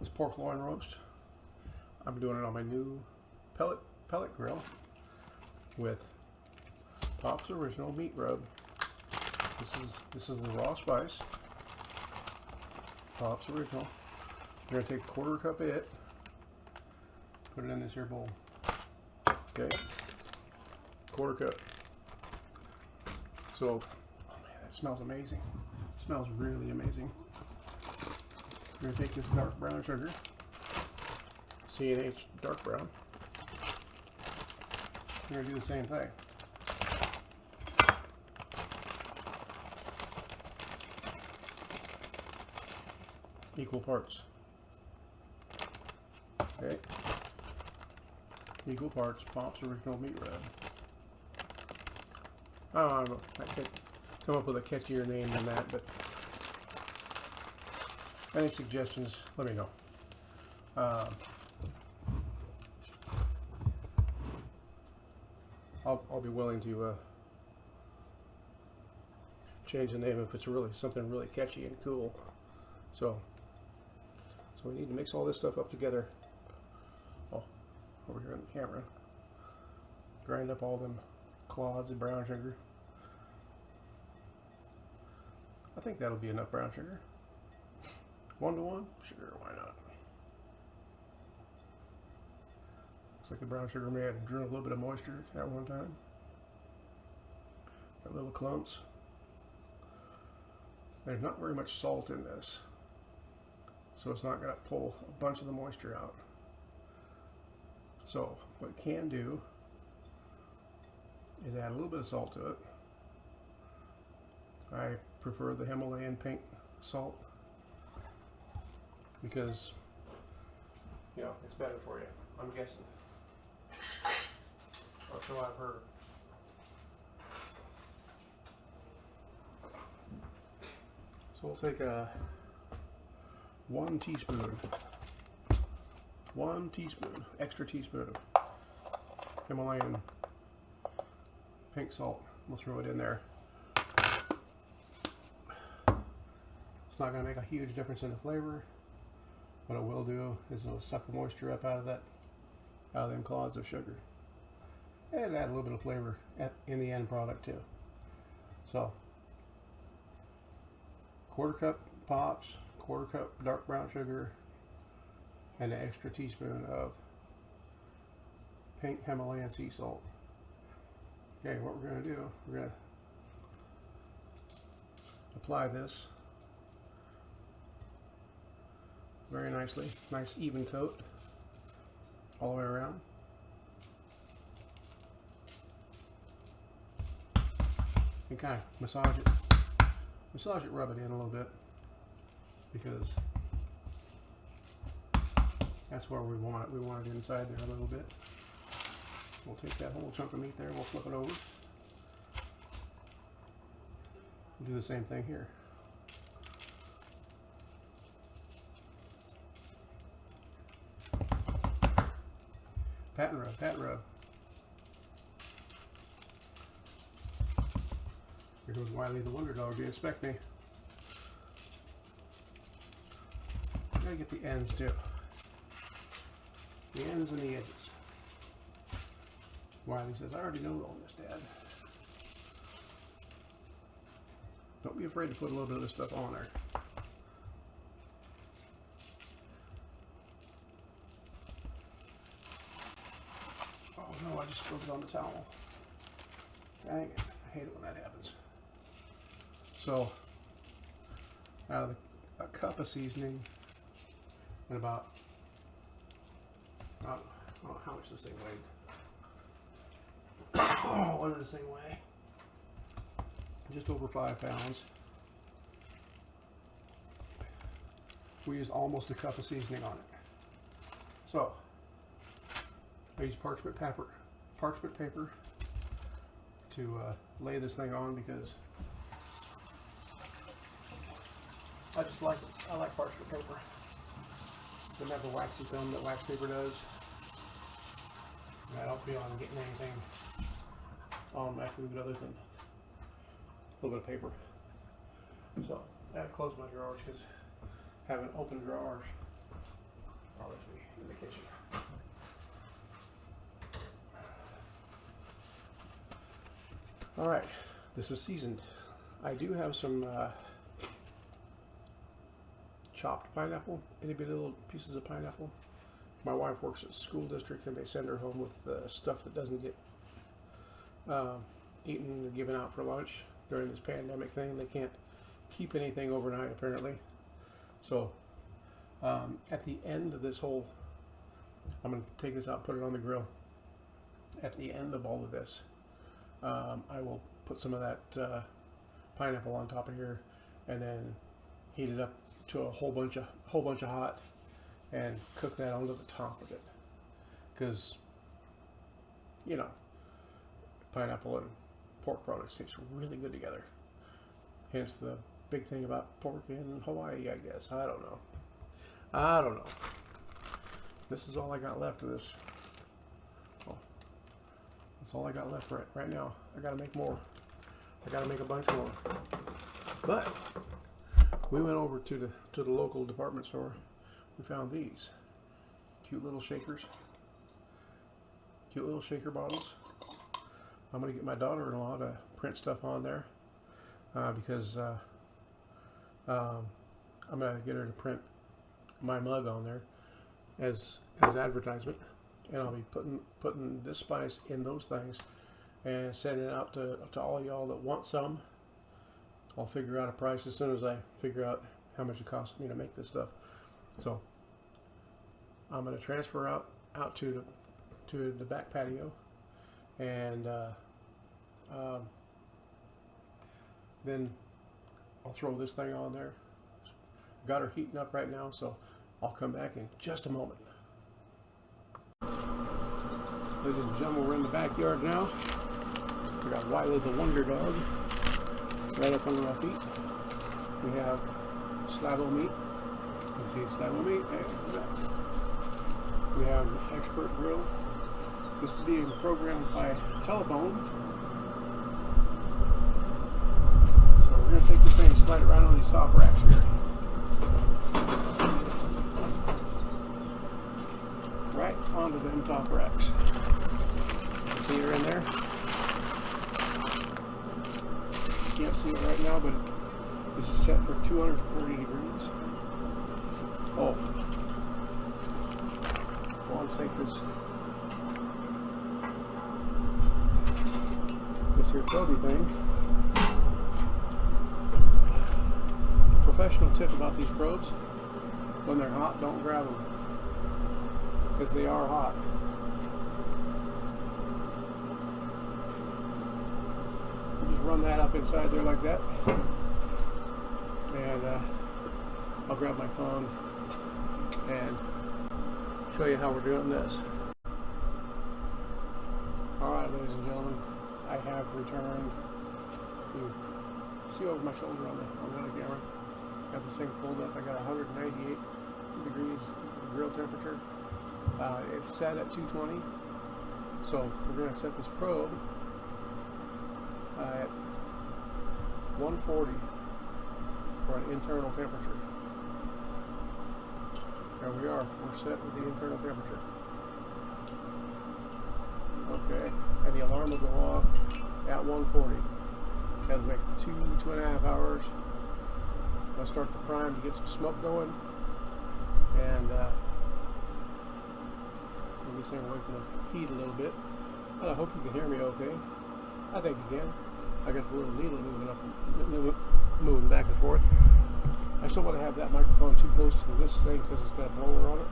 this pork loin roast. I'm doing it on my new pellet grill with Pop's Original Meat Rub. This is the raw spice. Pop's Original. We're gonna take a quarter cup of it, put it in this here bowl. Okay, quarter cup. So, oh man, that smells amazing. It smells really amazing. We're gonna take this dark brown sugar, C&H dark brown. We're gonna do the same thing. Equal parts. Okay. Equal parts Pop's Original Meat Rub. I don't know. I could come up with a catchier name than that, but any suggestions, let me know. I'll be willing to change the name if it's really something really catchy and cool. So we need to mix all this stuff up together. Oh, over here on the camera. Grind up all them clods of brown sugar. I think that'll be enough brown sugar. 1-to-1? Sure, why not? Looks like the brown sugar may have drew a little bit of moisture at one time. Got little clumps. There's not very much salt in this, so it's not going to pull a bunch of the moisture out. So what you can do is add a little bit of salt to it. I prefer the Himalayan pink salt because, you know, it's better for you, I'm guessing. Or so I've heard. So we'll take one teaspoon, extra teaspoon of Himalayan pink salt. We'll throw it in there. It's not going to make a huge difference in the flavor. What it will do is it'll suck the moisture up out of them clods of sugar, and add a little bit of flavor in the end product too. So, quarter cup Pops, quarter cup dark brown sugar, and an extra teaspoon of pink Himalayan sea salt. Okay, what we're going to do, we're going to apply this very nicely, nice even coat all the way around. And kind of massage it, rub it in a little bit, because that's where we want it. We want it inside there a little bit. We'll take that whole chunk of meat there and we'll flip it over. We'll do the same thing here. Pat and rub, pat and rub. Here goes Wiley the Wonder Dog to inspect me. Gotta get the ends too. The ends and the edges. Wiley says, I already know all this, Dad. Don't be afraid to put a little bit of this stuff on there. Oh no, I just spilled it on the towel. Dang it, I hate it when that happens. So, out of a cup of seasoning, and about, I don't know how much this thing weighed. Oh, what does this thing weigh? Just over 5 pounds. We used almost a cup of seasoning on it. So, I used parchment paper to lay this thing on, because I just like it. I like parchment paper. Doesn't have the waxy film that wax paper does. And I don't feel I'm getting anything on my food other than a little bit of paper. So I have to close my drawers because having open drawers bothers me in the kitchen. All right, this is seasoned. I do have some chopped pineapple, itty bitty little pieces of pineapple. My wife works at the school district and they send her home with stuff that doesn't get eaten or given out for lunch during this pandemic thing. They can't keep anything overnight apparently. So at the end of this whole, I'm going to take this out, put it on the grill. At the end of all of this, I will put some of that pineapple on top of here, and then heat it up to a whole bunch of hot, and cook that onto the top of it. Because you know, pineapple and pork products taste really good together. Hence the big thing about pork in Hawaii, I guess. I don't know. This is all I got left of this. That's all I got left right now. I gotta make more. I gotta make a bunch more. But we went over to the local department store. We found these cute little shakers. Cute little shaker bottles. I'm gonna get my daughter-in-law to print stuff on there because I'm gonna get her to print my mug on there as advertisement. And I'll be putting this spice in those things and sending it out to all y'all that want some. I'll figure out a price as soon as I figure out how much it costs me to make this stuff. So I'm going to transfer out to the back patio, and then I'll throw this thing on there. Got her heating up right now, so I'll come back in just a moment. Ladies and gentlemen, we're in the backyard now. We got Wiley the Wonder Dog right up under my feet. We have slab-o meat. You see slab-o meat? We have Expert Grill. This is being programmed by telephone. So we're going to take this thing and slide it right on these top racks here. Right onto them top racks. See her in there? You can't see it right now, but this is set for 230 degrees. Oh, I want to take this here Toby thing. Professional tip about these probes: when they're hot, don't grab them, because they are hot. Run that up inside there like that, and I'll grab my phone and show you how we're doing this. Alright, ladies and gentlemen, I have returned. You see over my shoulder on the camera, got this thing pulled up. I got 198 degrees grill temperature. It's set at 220, so we're going to set this probe at 140 for an internal temperature. There we are. We're set with the internal temperature. Okay, and the alarm will go off at 140. That'll make 2.5 hours. I'll start the prime to get some smoke going, and move this thing away from the heat a little bit. But I hope you can hear me okay. I think you can. I got the little needle moving back and forth. I still want to have that microphone too close to this thing because it's got a blower on it.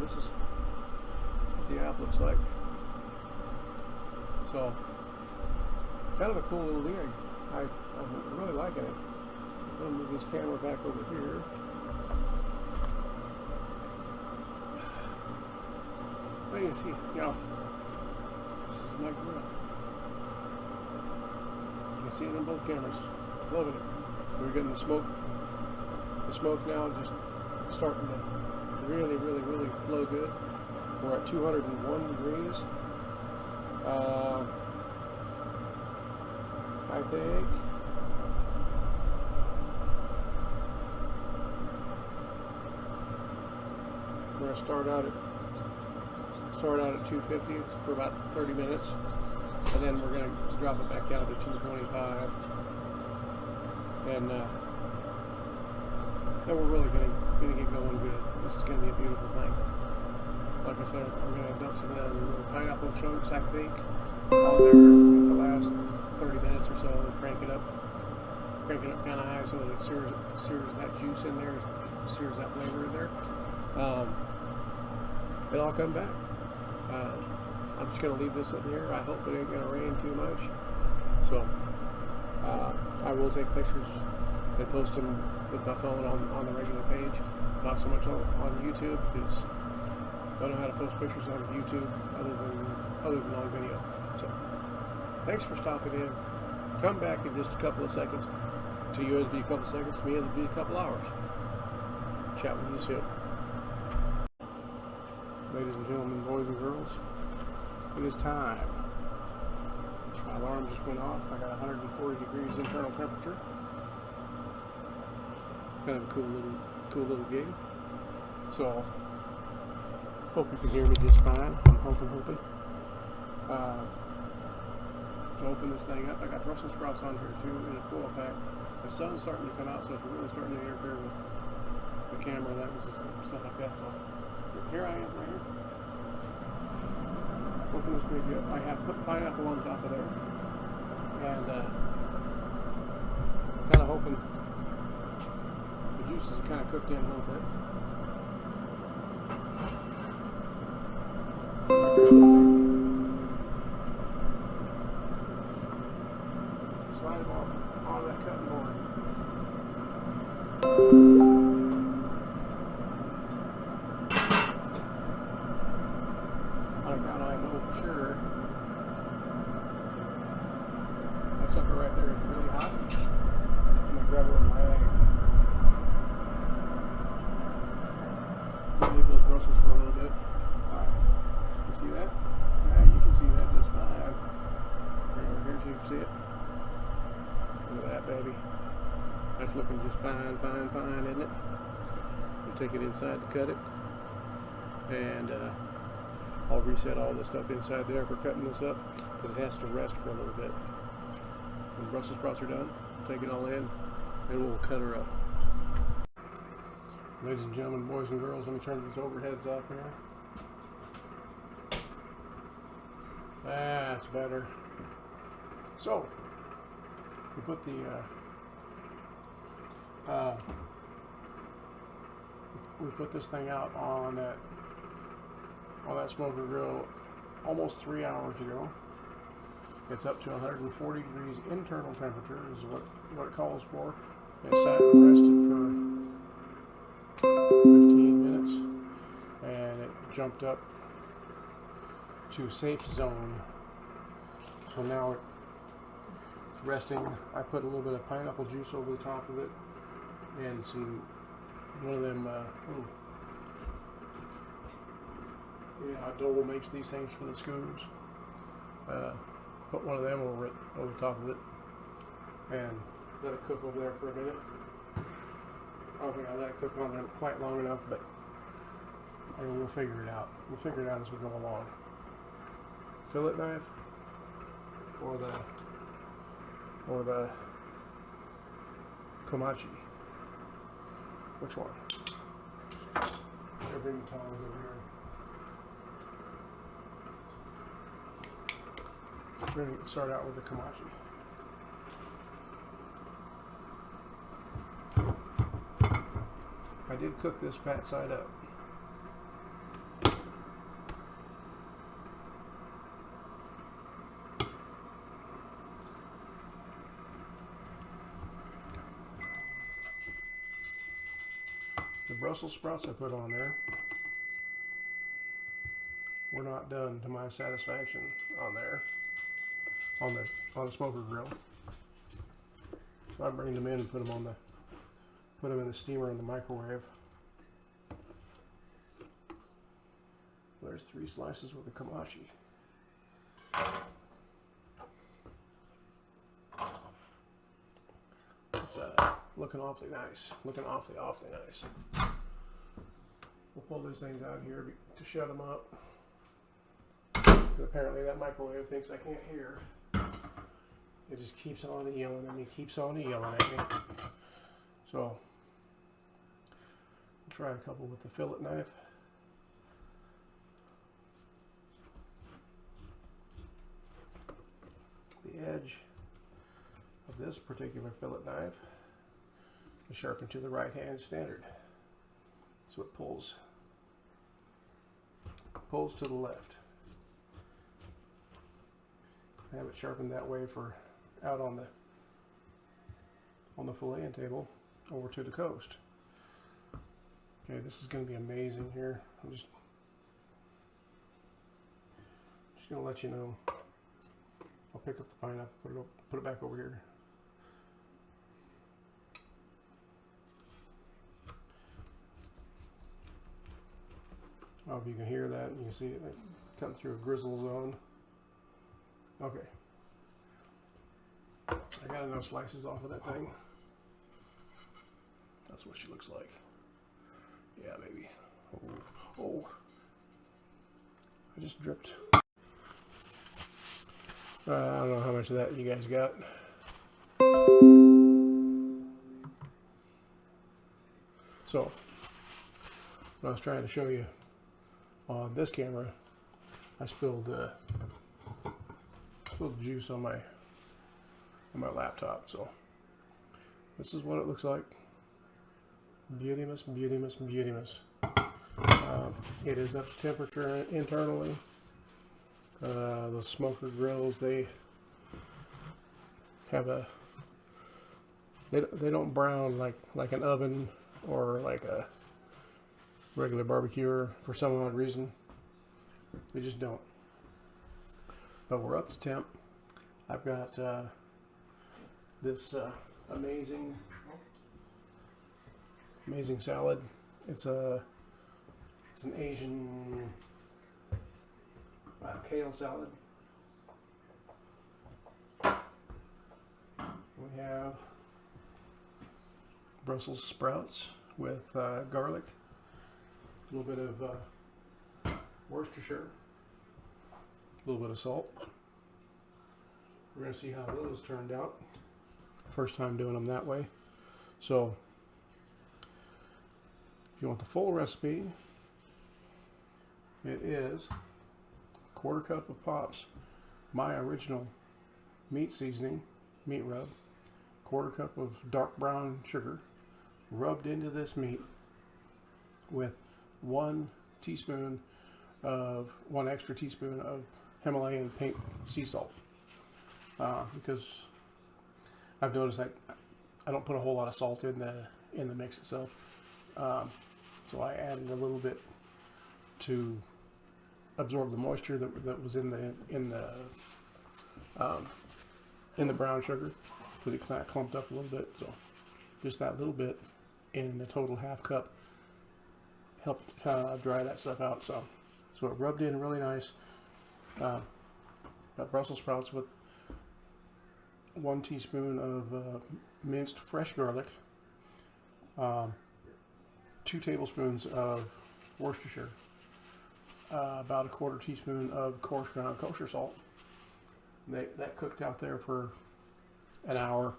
This is what the app looks like. So, kind of a cool little thing. I'm really liking it. I'm going to move this camera back over here. Well, you can see, this is my grill. You can see it on both cameras. Loving it. We're getting the smoke. The smoke now just starting to really flow good. We're at 201 degrees. I think. We're gonna start out at 250 for about 30 minutes, and then we're gonna drop it back down to 225, and then we're really gonna get going good. This is gonna be a beautiful thing. Like I said, I'm gonna dump some of that little pineapple chunks, I think, on there at the last 30 minutes or so, and crank it up kind of high so that it sears that juice in there, sears that flavor in there. And I'll come back. I'm just going to leave this in here. I hope it ain't going to rain too much. So I will take pictures and post them with my phone on the regular page. Not so much on YouTube, because I don't know how to post pictures on YouTube other than on video. So thanks for stopping in. Come back in just a couple of seconds. To you, it'll be a couple of seconds. To me, it'll be a couple hours. Chat with you soon. Ladies and gentlemen, boys and girls, it is time. My alarm just went off. I got 140 degrees internal temperature. Kind of a cool little gig. So, hope you can hear me just fine. I'm hoping. To open this thing up, I got Brussels sprouts on here too in a foil pack. The sun's starting to come out, so it's really starting to interfere with the camera and stuff like that. So here I am right here. Open this baby up. I have put pineapple on top of there, and kind of hoping the juices are kind of cooked in a little bit. Slide them on that cutting board. On account I know for sure that sucker right there is really hot. I'm gonna grab it with my egg. Leave those Brussels for a little bit. Alright. You see that? Yeah, you can see that just fine. Right over here so you can see it. Look at that, baby. That's looking just fine, isn't it? We'll take it inside to cut it. And I'll reset all the stuff inside there for cutting this up, because it has to rest for a little bit. When the Brussels sprouts are done, we'll take it all in and we'll cut her up. Ladies and gentlemen, boys and girls, let me turn these overheads off here. That's better. So, we put this thing out on that smoker grill almost 3 hours ago. It's up to 140 degrees internal temperature is what it calls for. It sat and rested for 15 minutes, and it jumped up to safe zone. So now it's resting. I put a little bit of pineapple juice over the top of it, and one of them Dole makes these things for the scoobs. Put one of them over the top of it, and let it cook over there for a minute. I don't think I let it cook on there quite long enough, but we'll figure it out. We'll figure it out as we go along. Fillet knife or the komachi. Which one? They're big tongs over here. We're going to start out with the komachi. I did cook this fat side up. The Brussels sprouts I put on there were not done to my satisfaction on there, on the smoker grill. So I bring them in and put them in the steamer in the microwave. There's 3 slices with the komachi. It's looking awfully nice. Looking awfully nice. We'll pull these things out here to shut them up. Apparently that microwave thinks I can't hear. It just keeps on yelling at me, keeps on yelling at me. So, I'll try a couple with the fillet knife. The edge of this particular fillet knife is sharpened to the right hand standard. So it pulls to the left. I have it sharpened that way for out on the filleting table over to the coast. Okay, this is going to be amazing here. I'm just going to let you know. I'll pick up the pineapple, put it back over here. I hope you can hear that and you can see it cutting through a grizzle zone. Okay. I got enough slices off of that thing. That's what she looks like. Yeah, maybe. Oh. I just dripped. I don't know how much of that you guys got. So, what I was trying to show you on this camera, I spilled juice on my laptop. So this is what it looks like. Beautimous, beautimous, beautimous. It is up to temperature internally. The smoker grills, they have they don't brown like an oven or like a regular barbecuer for some odd reason. They just don't. But we're up to temp. I've got this amazing salad. It's an Asian kale salad. We have Brussels sprouts with garlic, a little bit of Worcestershire, a little bit of salt. We're going to see how those turned out. First time doing them that way. So, if you want the full recipe, it is a 1/4 cup of Pop's My Original meat seasoning, meat rub, 1/4 cup of dark brown sugar rubbed into this meat with 1 extra teaspoon of Himalayan pink sea salt. Because I've noticed I don't put a whole lot of salt in the mix itself, so I added a little bit to absorb the moisture that was in the brown sugar, because it kind of clumped up a little bit. So just that little bit in the total 1/2 cup helped dry that stuff out. So it rubbed in really nice. Got Brussels sprouts with 1 teaspoon of minced fresh garlic, 2 tablespoons of Worcestershire, about a 1/4 teaspoon of coarse ground kosher salt. That cooked out there for an hour,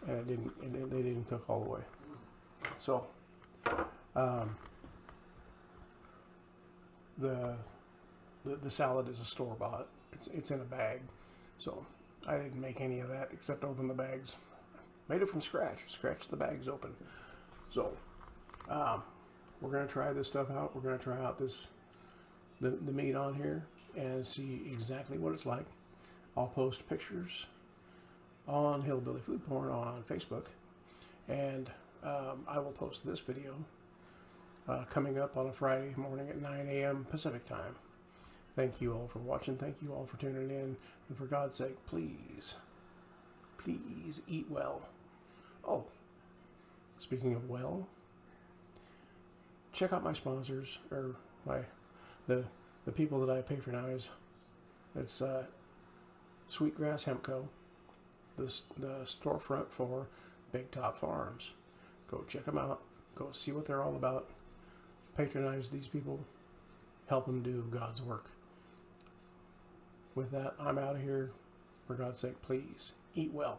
and they didn't cook all the way. So the salad is a store-bought. It's in a bag, so I didn't make any of that except open the bags. Made it from scratch. Scratched the bags open. So we're gonna try this stuff out. We're gonna try out the meat on here and see exactly what it's like. I'll post pictures on Hillbilly Food Porn on Facebook, and I will post this video coming up on a Friday morning at 9 a.m. Pacific time. Thank you all for watching. Thank you all for tuning in. And for God's sake, please eat well. Oh, speaking of well, check out my sponsors, or the people that I patronize. It's Sweetgrass Hemp Co., the storefront for Big Top Farms. Go check them out. Go see what they're all about. patronize these people, help them do God's work. With that, I'm out of here. For God's sake, please eat well.